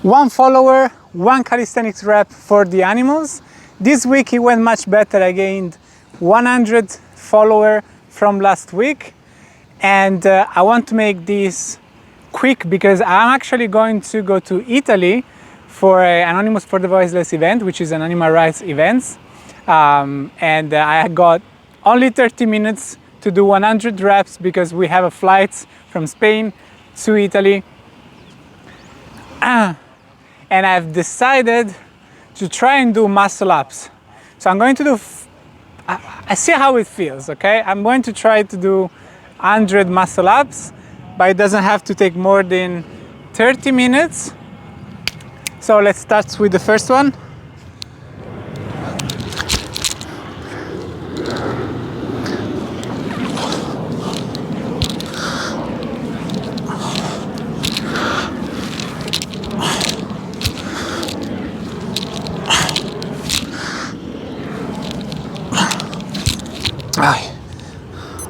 1 follower, 1 calisthenics rep for the animals. This week it went much better. I gained 100 follower from last week, and I want to make this quick because I'm actually going to go to Italy for an Anonymous for the Voiceless event, which is an animal rights event. And I got only 30 minutes to do 100 reps because we have a flight from Spain to Italy. And I've decided to try and do muscle ups. So I'm going to do, I see how it feels, okay? I'm going to try to do 100 muscle ups, but it doesn't have to take more than 30 minutes. So let's start with the first one.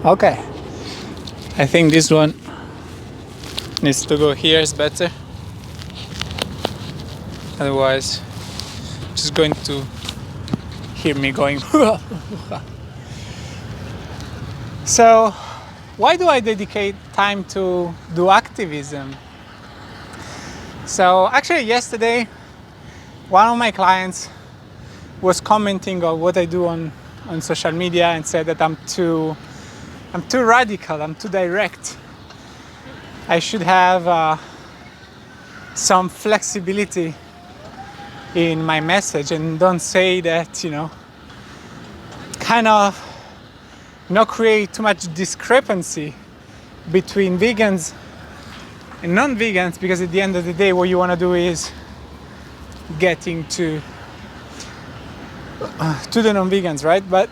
Okay, I think this one needs to go here, is better. Otherwise, just going to hear me going. So, why do I dedicate time to do activism? So, actually, yesterday, one of my clients was commenting on what I do on social media and said that I'm too radical, I'm too direct. I should have some flexibility in my message and don't say that, kind of not create too much discrepancy between vegans and non-vegans, because at the end of the day what you want to do is getting to the non-vegans, right? But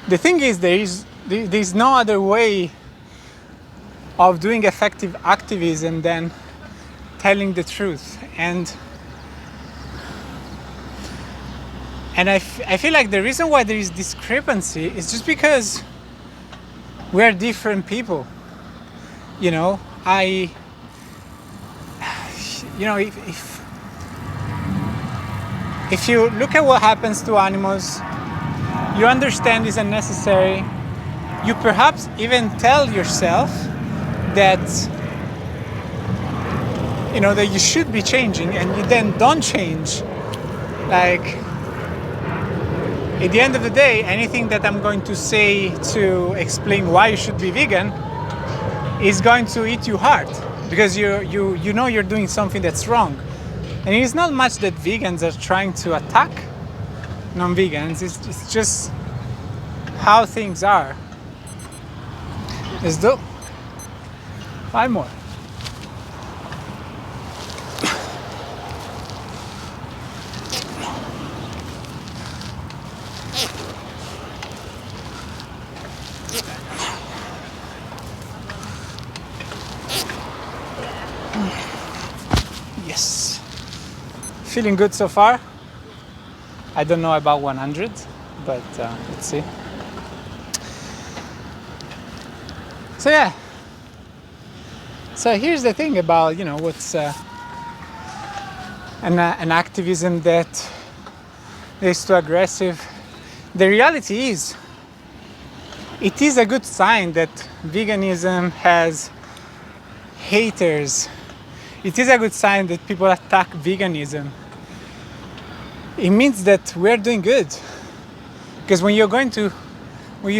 the thing is, there's no other way of doing effective activism than telling the truth. And I feel like the reason why there is discrepancy is just because we are different people. If you look at what happens to animals, you understand it's unnecessary. You perhaps even tell yourself that that you should be changing, and you then don't change. Like, at the end of the day, anything that I'm going to say to explain why you should be vegan is going to hit you hard, because you know you're doing something that's wrong. And it's not much that vegans are trying to attack non-vegans, it's just how things are. Let's do 5 more. Yes. Feeling good so far. I don't know about 100, but let's see. So yeah. So here's the thing about what's an activism that is too aggressive. The reality is, it is a good sign that veganism has haters. It is a good sign that people attack veganism. It means that we're doing good. Because when you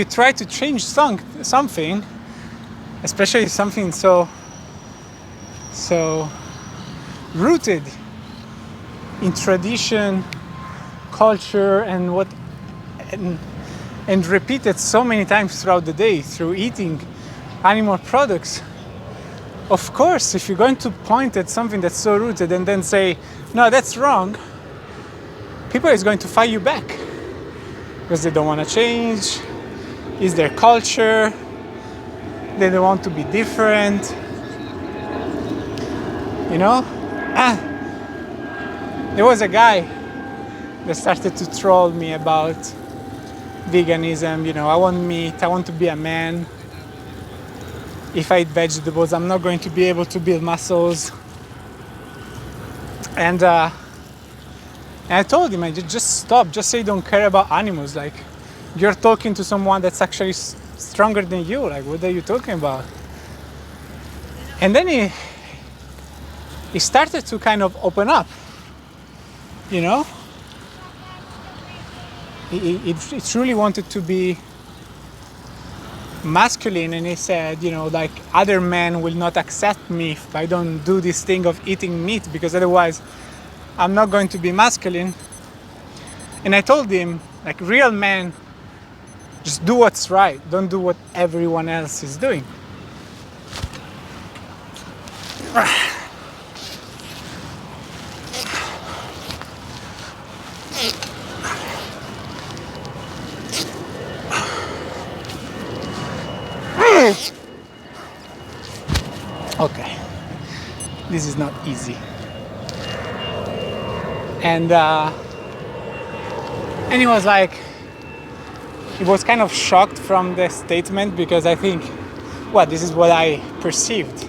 try to change something, especially something so rooted in tradition, culture, and repeated so many times throughout the day through eating animal products, of course, if you're going to point at something that's so rooted and then say, no, that's wrong, people is going to fight you back because they don't want to change. It's their culture. They don't want to be different. There was a guy that started to troll me about veganism. I want meat, I want to be a man. If I eat vegetables, I'm not going to be able to build muscles. And I told him, I just stop, just say you don't care about animals. Like, you're talking to someone that's actually stronger than you. Like, what are you talking about? And then he started to kind of open up, you know? He truly wanted to be masculine, and he said, you know, like, other men will not accept me if I don't do this thing of eating meat, because otherwise I'm not going to be masculine. And I told him, like, real men just do what's right, don't do what everyone else is doing. Okay, this is not easy. And he was like, he was kind of shocked from the statement, because I think, well, this is what I perceived.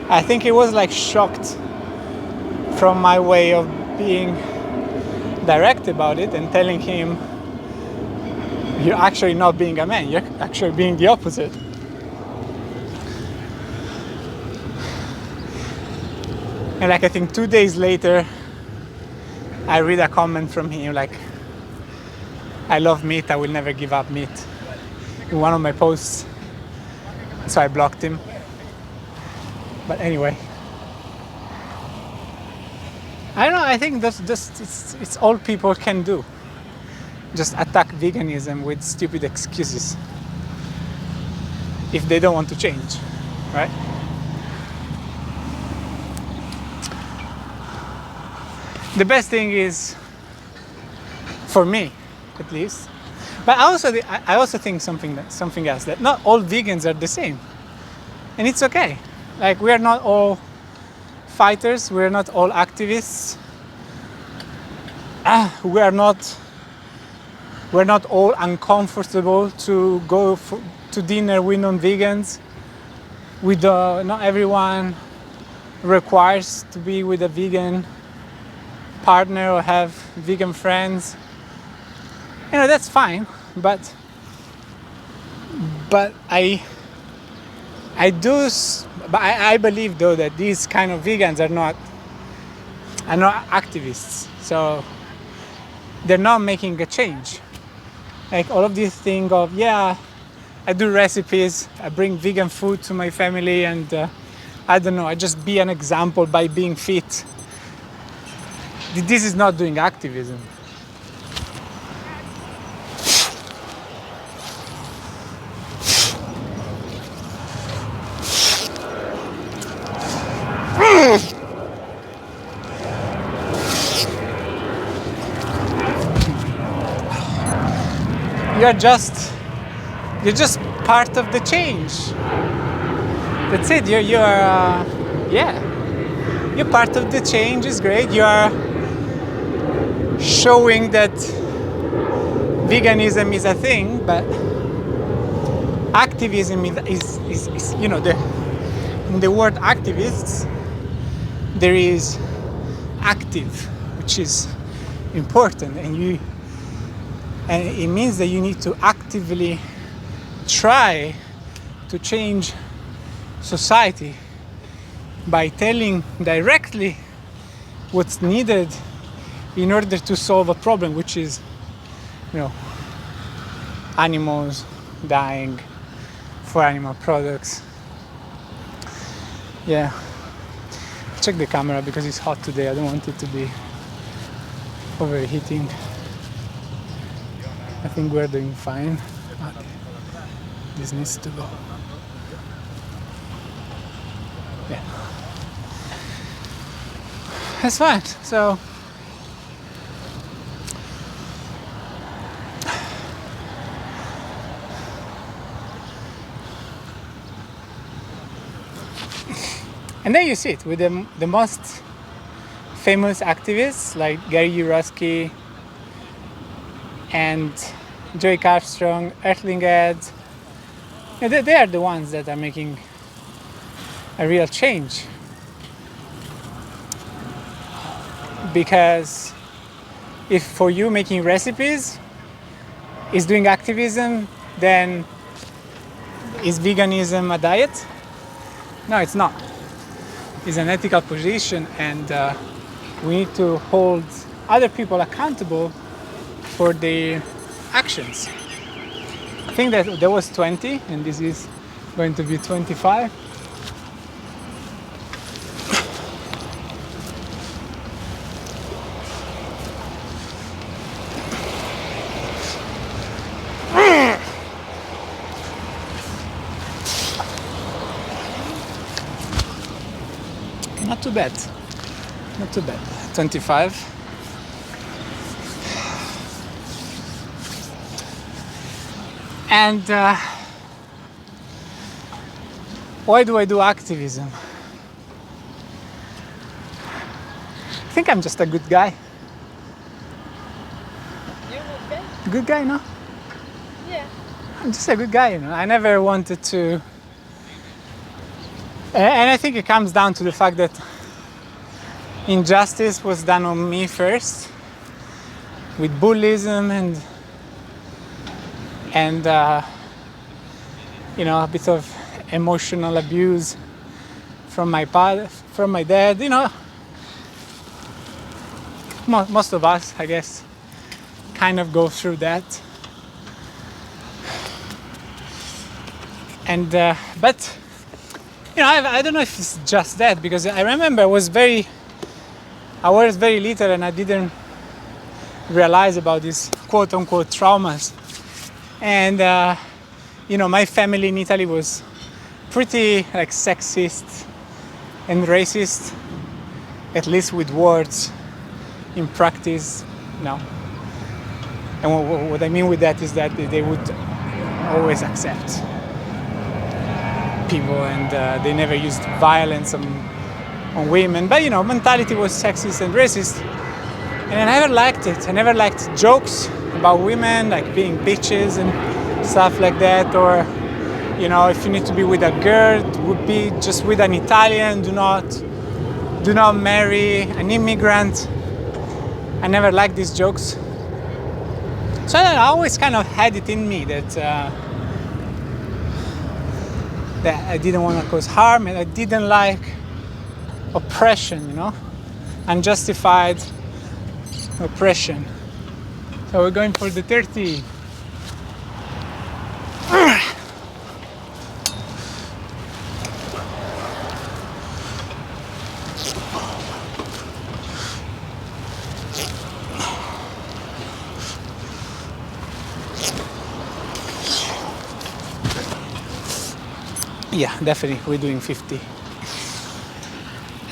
I think he was like shocked from my way of being direct about it and telling him, you're actually not being a man, you're actually being the opposite. And like, I think 2 days later, I read a comment from him like, I love meat, I will never give up meat, in one of my posts. So I blocked him. But anyway, I don't know, I think that's just, it's all people can do. Just attack veganism with stupid excuses if they don't want to change, right? The best thing is, for me at least, but I also think something else, that not all vegans are the same, and it's okay. Like, we are not all fighters, we are not all activists, we're not all uncomfortable to go to dinner with non-vegans. Not everyone requires to be with a vegan partner or have vegan friends. You know, that's fine, but I believe though that these kind of vegans are not activists, so they're not making a change. Like, all of this thing of, yeah, I do recipes, I bring vegan food to my family, and I don't know, I just be an example by being fit. This is not doing activism. You're just part of the change. That's it. You're part of the change. Is great. You are showing that veganism is a thing, but activism is you know, in the word activists there is active, which is important, and it means that you need to actively try to change society by telling directly what's needed in order to solve a problem, which is, you know, animals dying for animal products. Yeah, check the camera because it's hot today. I don't want it to be overheating. I think we're doing fine. Okay. This needs to go. Yeah, that's fine. So and then you see it with the most famous activists like Gary Yourofsky and Joey Carbstrong, Earthling Heads. They are the ones that are making a real change. because if for you making recipes is doing activism, then is veganism a diet? No, it's not. It's an ethical position, and we need to hold other people accountable for their actions. I think that there was 20, and this is going to be 25. Not too bad. Not too bad. 25. And why do I do activism? I think I'm just a good guy. You're okay? Good guy, no? Yeah. I'm just a good guy, you know. I never wanted to. And I think it comes down to the fact that injustice was done on me first, with bullyism and you know, a bit of emotional abuse from my dad. You know, most of us, I guess, kind of go through that. And but you know, I don't know if it's just that, because I remember I was very little and I didn't realize about these quote-unquote traumas. And you know, my family in Italy was pretty like sexist and racist, at least with words. In practice, no. And what I mean with that is that they would always accept people, and they never used violence on women. But you know, mentality was sexist and racist, and I never liked it. I never liked jokes about women, like being bitches and stuff like that, or you know, if you need to be with a girl, it would be just with an Italian. Do not marry an immigrant. I never liked these jokes, so I always kind of had it in me that I didn't want to cause harm, and I didn't like oppression, you know, unjustified oppression. So we're going for the 30. Yeah, definitely, we're doing 50.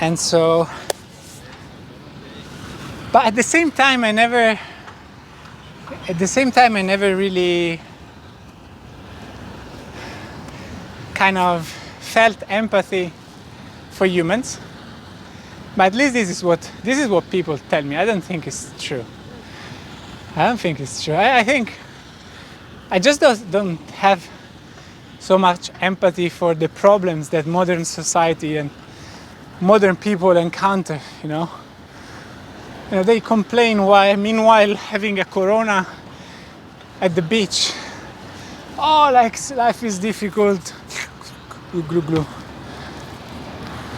And so, but at the same time, I never really kind of felt empathy for humans. But at least this is what people tell me. I don't think it's true. I think I just don't have so much empathy for the problems that modern society and modern people encounter, you know. You know, they complain why, meanwhile, having a corona at the beach. Oh, like life is difficult. Glue, glue.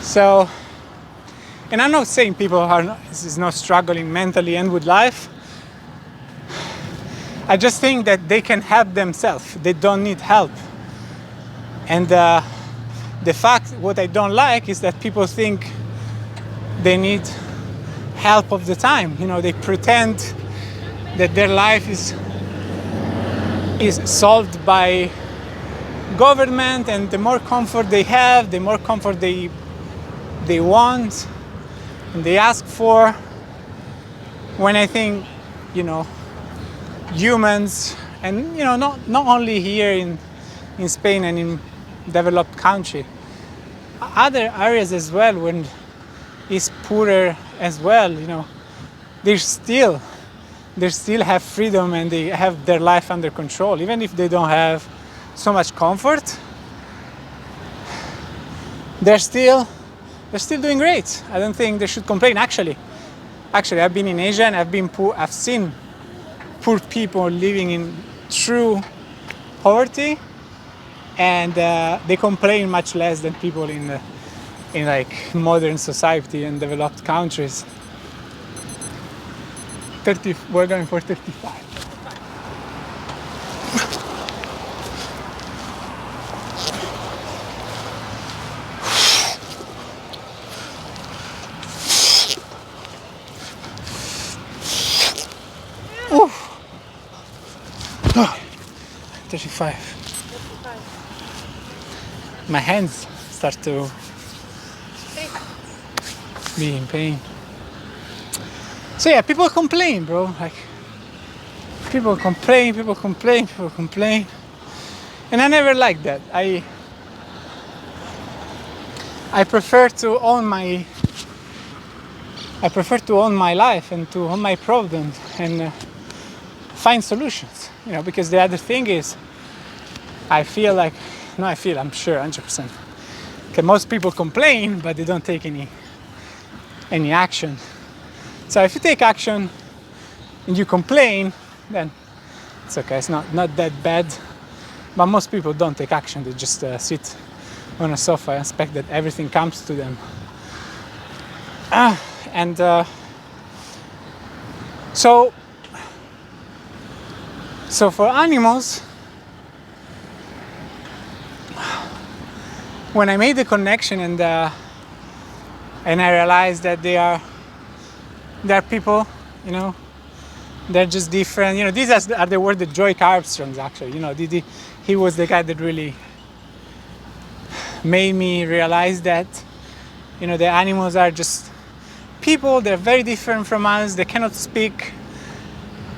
So, and I'm not saying people is not struggling mentally and with life. I just think that they can help themselves. They don't need help. And the fact, what I don't like is that people think they need help of the time. You know, they pretend that their life is solved by government, and the more comfort they have, the more comfort they want and they ask for. When I think, you know, humans, and you know, not only here in Spain and in developed country, other areas as well, when it's poorer as well, you know, they still have freedom and they have their life under control, even if they don't have so much comfort. They're still doing great. I don't think they should complain. Actually, Actually, I've been in Asia and I've seen poor people living in true poverty, and they complain much less than people in like modern society and developed countries. 30, we're going for 35. Ooh. 35. My hands start to be in pain. So yeah, people complain, bro. Like people complain, and I never liked that. I prefer to own my life and to own my problems and find solutions. You know, because the other thing is, I'm sure 100%. Okay, most people complain, but they don't take any action. So if you take action and you complain, then it's okay. It's not that bad. But most people don't take action. They just sit on a sofa and expect that everything comes to them. So for animals, when I made the connection and I realized that they are people, you know, they're just different. You know, these are the words that Joy Armstrong actually. You know, he was the guy that really made me realize that, you know, the animals are just people. They're very different from us. They cannot speak.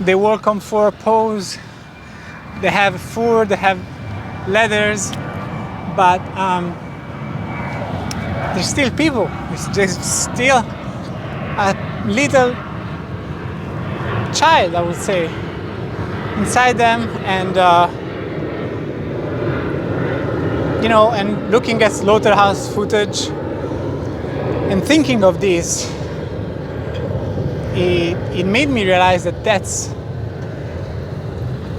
They walk on four paws. They have fur. They have leathers, but they're still people. There's still a little child, I would say, inside them, and you know, and looking at slaughterhouse footage and thinking of this, it made me realize that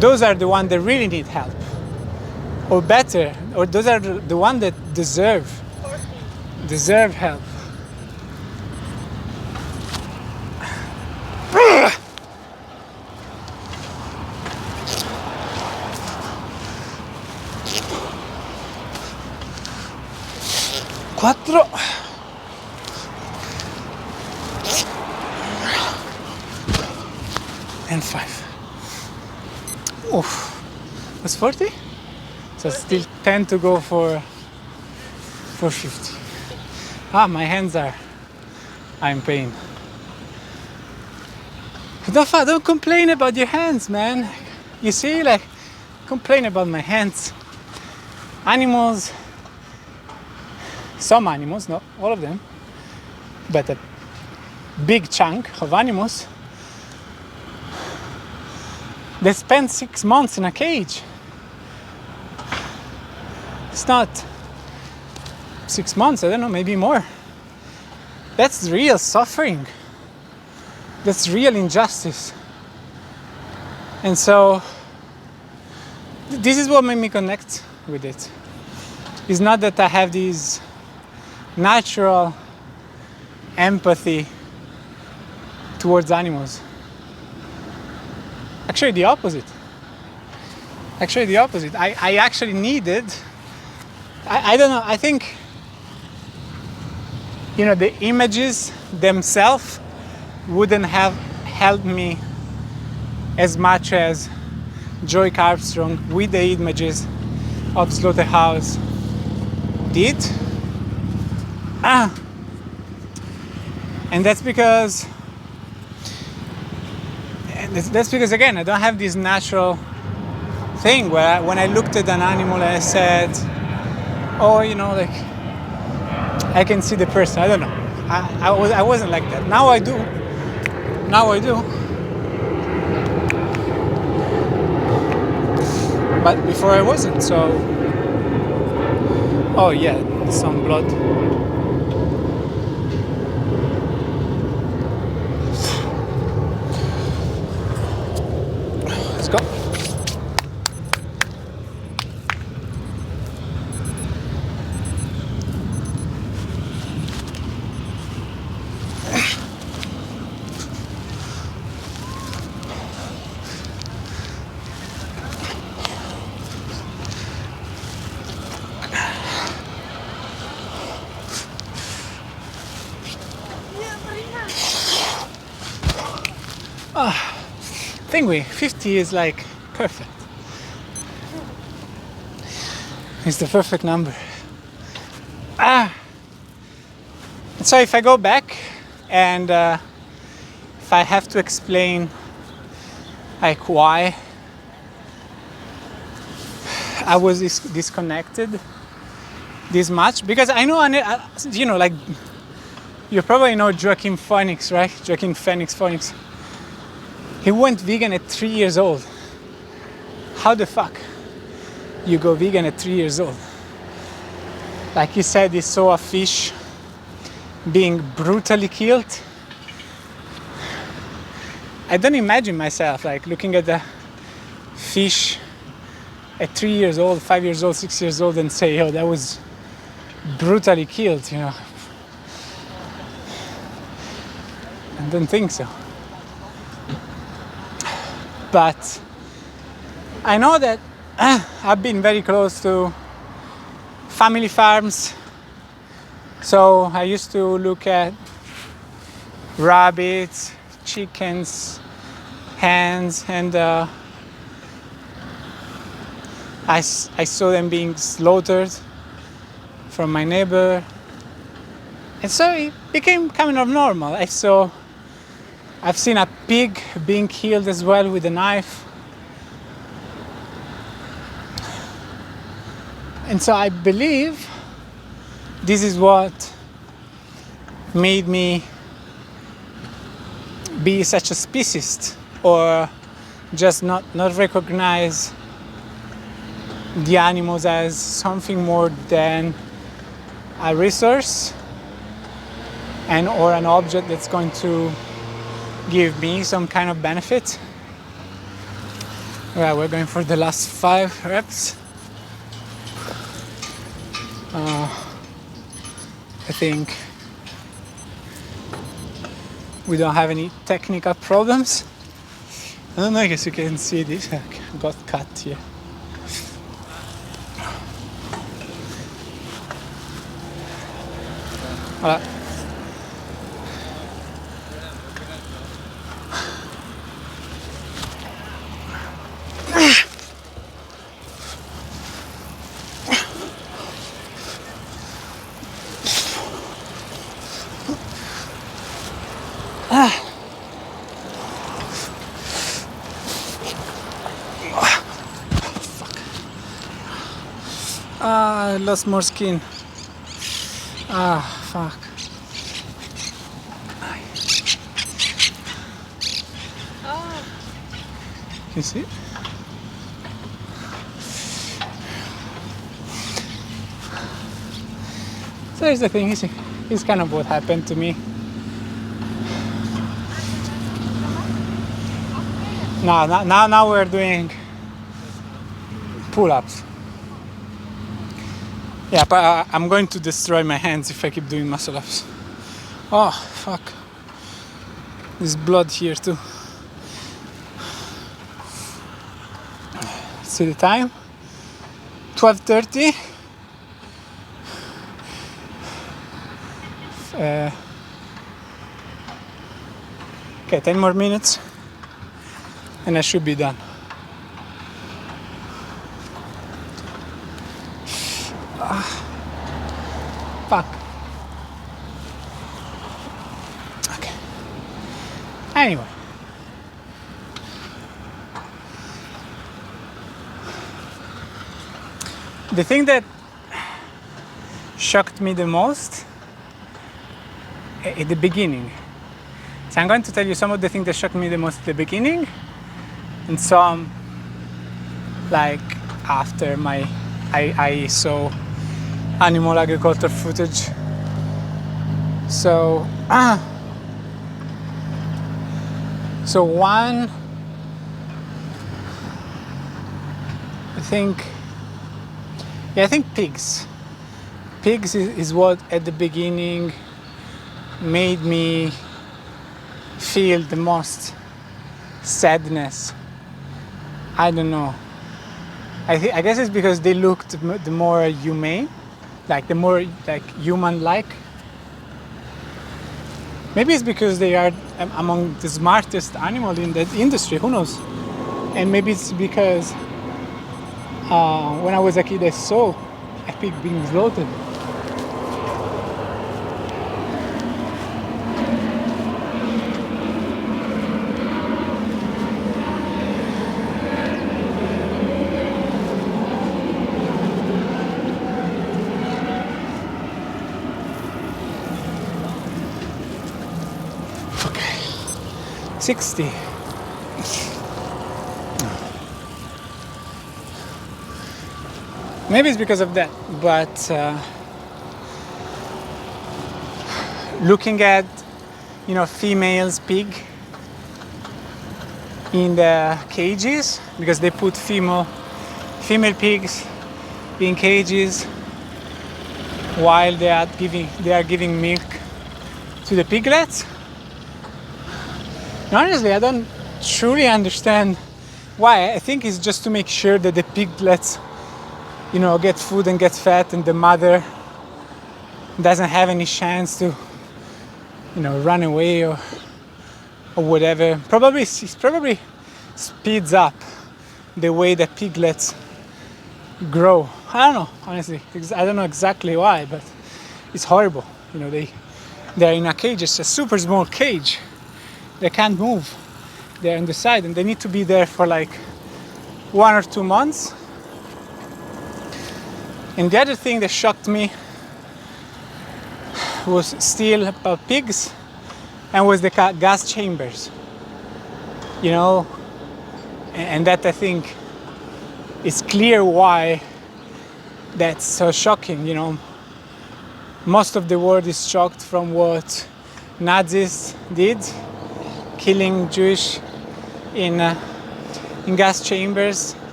those are the ones that really need help, or better, or those are the ones that deserve help. Quattro. And 5. Oof. That's 40? So still 10 to go for 50. My hands are in pain. Don't complain about your hands, man. You see, like, complain about my hands. Animals, some animals, not all of them, but a big chunk of animals, they spend 6 months in a cage. It's not 6 months, I don't know, maybe more. That's real suffering. That's real injustice. And so, this is what made me connect with it. It's not that I have this natural empathy towards animals. Actually, the opposite. I actually needed, I don't know, I think, you know, the images themselves wouldn't have helped me as much as Joy Armstrong with the images of slaughterhouse did. And that's because again, I don't have this natural thing where when I looked at an animal and I said, oh, you know, like, I can see the person. I don't know. I wasn't like that. Now I do. But before I wasn't, so... Oh yeah, some blood. I think 50 is like perfect. It's the perfect number. So if I go back and if I have to explain like why I was disconnected this much, because I know, you know, like you probably know Joaquin Phoenix, right? Joaquin Phoenix. He went vegan at 3 years old. How the fuck you go vegan at 3 years old? Like he said, he saw a fish being brutally killed. I don't imagine myself like looking at the fish at 3 years old, 5 years old, 6 years old and say, oh, that was brutally killed, you know. I don't think so. But I know that I've been very close to family farms. So I used to look at rabbits, chickens, hens, and I saw them being slaughtered from my neighbor. And so it became kind of normal. I've seen a pig being killed as well with a knife. And so I believe this is what made me be such a speciesist, or just not recognize the animals as something more than a resource and or an object that's going to give me some kind of benefit. Right, we're going for the last 5 reps. I think we don't have any technical problems. I don't know, I guess you can see this. I got cut here. Voilà. I lost more skin. Fuck. You see? So here's the thing, it's kind of what happened to me. Now we're doing pull-ups. Yeah, but I'm going to destroy my hands if I keep doing muscle-ups. Oh, fuck. There's blood here too. See the time? 12:30. Okay, 10 more minutes and I should be done. Fuck. Okay. Anyway. The thing that shocked me the most at the beginning. So I'm going to tell you some of the things that shocked me the most at the beginning, and some like after I saw animal agriculture footage. So one, I think pigs. Pigs is what at the beginning made me feel the most sadness. I don't know. I guess it's because they looked the more humane, like the more like human-like. Maybe it's because they are among the smartest animal in that industry. Who knows? And maybe it's because when I was a kid, I saw a pig being slaughtered. Okay, 60. Maybe it's because of that, but looking at, females pig in the cages, because they put female pigs in cages while they are giving milk to the piglets. And honestly, I don't truly understand why. I think it's just to make sure that the piglets get food and get fat, and the mother doesn't have any chance to, run away or whatever. Probably speeds up the way that piglets grow. I don't know, honestly. I don't know exactly why, but it's horrible. They're in a cage. It's a super small cage. They can't move. They're on the side, and they need to be there for like 1 or 2 months. And the other thing that shocked me was still about pigs, and was the gas chambers. And that, I think, is clear why that's so shocking. Most of the world is shocked from what Nazis did, killing Jewish in gas chambers,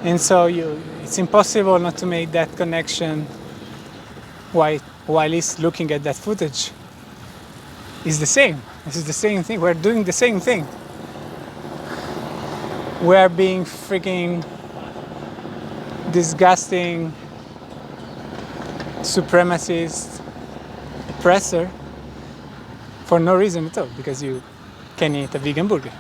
and so it's impossible not to make that connection while he's looking at that footage. It's the same. This is the same thing. We're doing the same thing. We're being freaking disgusting, supremacist, oppressor for no reason at all, because you can eat a vegan burger.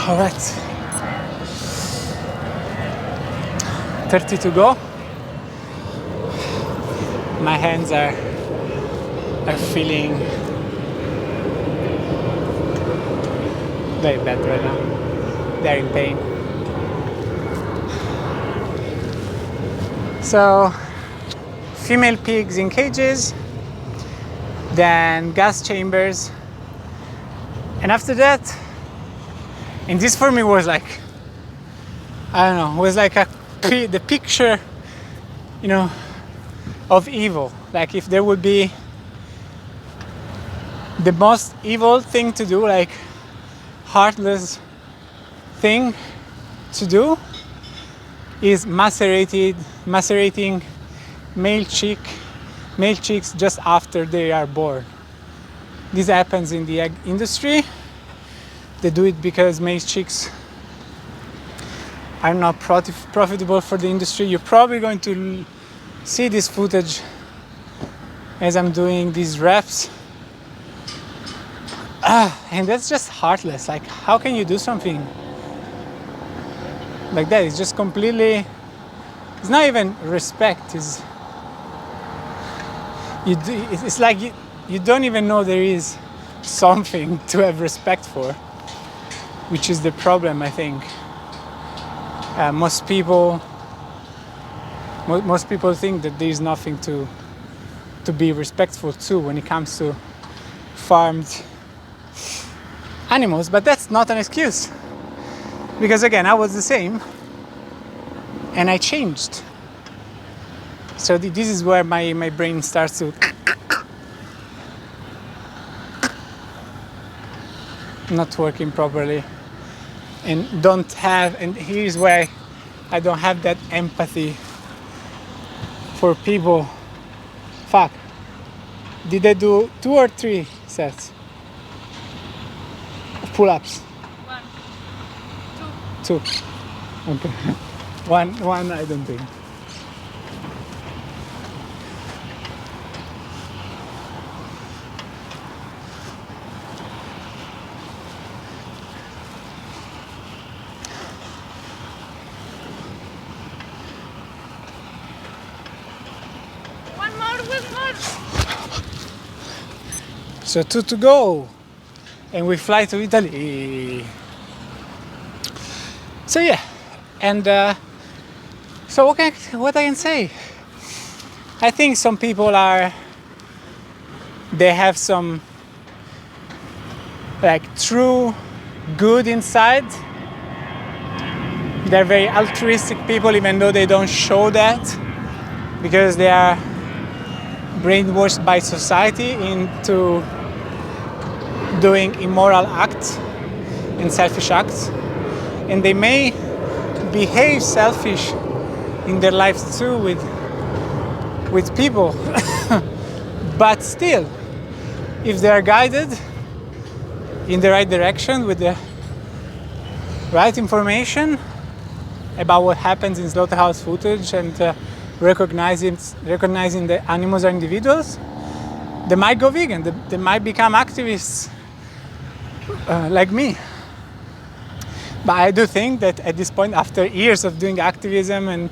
All right, 30 to go. My hands are feeling very bad right now. They're in pain. So, female pigs in cages, then gas chambers, and after that, and this for me was like, I don't know, was like the picture, of evil. Like if there would be the most evil thing to do, like heartless thing to do, is macerating male chicks just after they are born. This happens in the egg industry. They do it because male chicks are not profitable for the industry. You're probably going to see this footage as I'm doing these reps. And that's just heartless. Like, how can you do something like that? It's just completely, it's not even respect. It's like you don't even know there is something to have respect for, which is the problem, I think. Most people think that there is nothing to be respectful to when it comes to farmed animals, but that's not an excuse. Because again, I was the same, and I changed. So this is where my brain starts to not working properly. and don't have, and here's where I don't have that empathy for people. Fuck. Did I do 2 or 3 sets of pull-ups? 1, 2. Okay. One I don't think. one more. So 2 to go, and we fly to Italy. So yeah, and so what I can say? I think some people they have some like true good inside. They're very altruistic people, even though they don't show that, because they are brainwashed by society into doing immoral acts and selfish acts, and they may behave selfish in their lives too with people. But still, if they are guided in the right direction with the right information about what happens in slaughterhouse footage and recognizing the animals are individuals, they might go vegan, they might become activists like me. But I do think that at this point, after years of doing activism and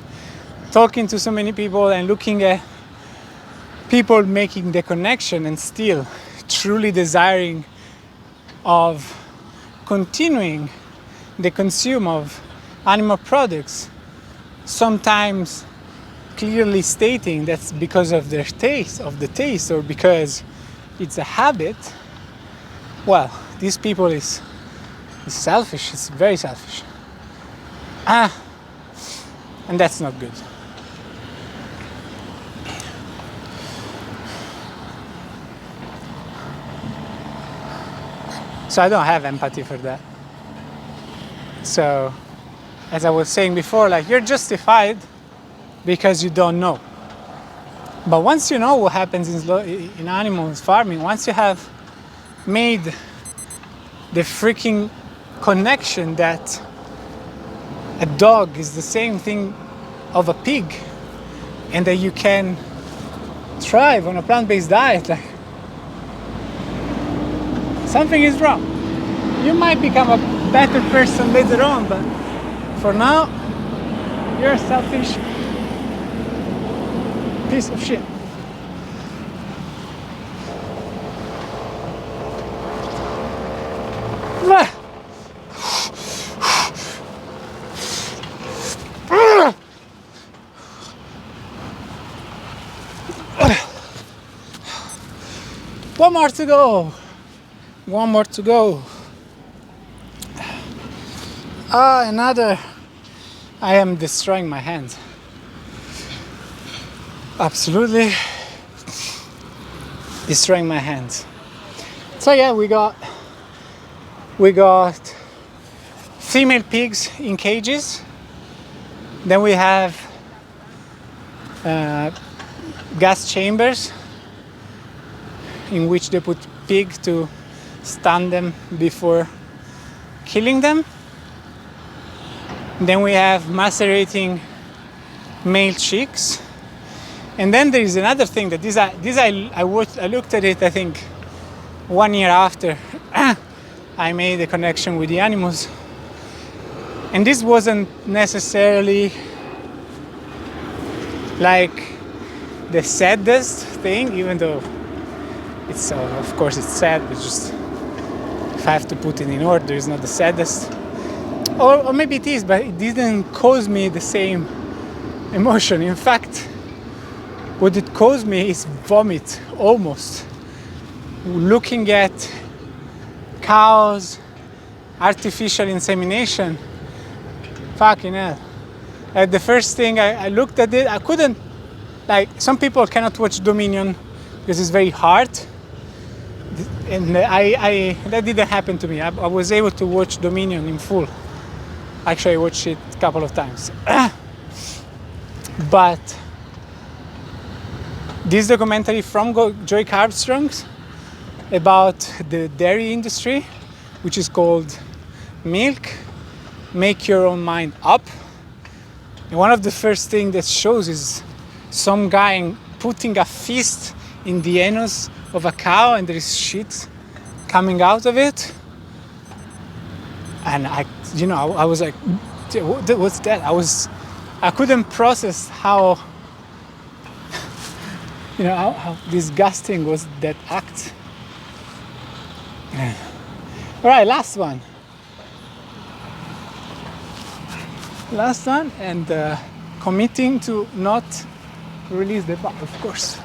talking to so many people and looking at people making the connection and still truly desiring of continuing the consume of animal products, sometimes clearly stating that's because of their taste, or because it's a habit, well, these people is selfish, it's very selfish. And that's not good. So I don't have empathy for that. So, as I was saying before, like, you're justified because you don't know. But once you know what happens in animals farming, once you have made the freaking connection that a dog is the same thing of a pig, and that you can thrive on a plant-based diet, like, something is wrong. You might become a better person later on, but for now, you're a selfish piece of shit. One more to go. One more to go. Another. I am destroying my hands. Absolutely destroying my hands. So yeah, we got female pigs in cages. Then we have gas chambers in which they put pig to stun them before killing them. Then we have macerating male chicks. And then there is another thing that I looked at it, I think 1 year after I made the connection with the animals. And this wasn't necessarily like the saddest thing, even though it's of course it's sad, but just if I have to put it in order, it's not the saddest. Or maybe it is, but it didn't cause me the same emotion. In fact, what it caused me is vomit, almost. Looking at cows, artificial insemination, fucking hell. The first thing I looked at it, I couldn't, like, some people cannot watch Dominion because it's very hard. And that didn't happen to me. I was able to watch Dominion in full. Actually, I watched it a couple of times. But this documentary from Joy Armstrong about the dairy industry, which is called Milk, Make Your Own Mind Up. And one of the first things that shows is some guy putting a fist in the anus of a cow and there is shit coming out of it. And I was like, what's that? I couldn't process how, how disgusting was that act. All right, last one, and committing to not release the bar, of course.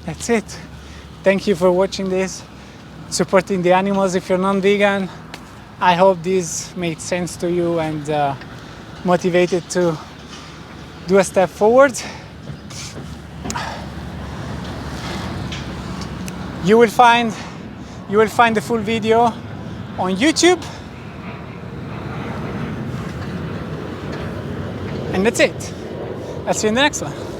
That's it. Thank you for watching this, supporting the animals if you're non-vegan. I hope this made sense to you and motivated to do a step forward. You will find the full video on YouTube. And that's it. I'll see you in the next one.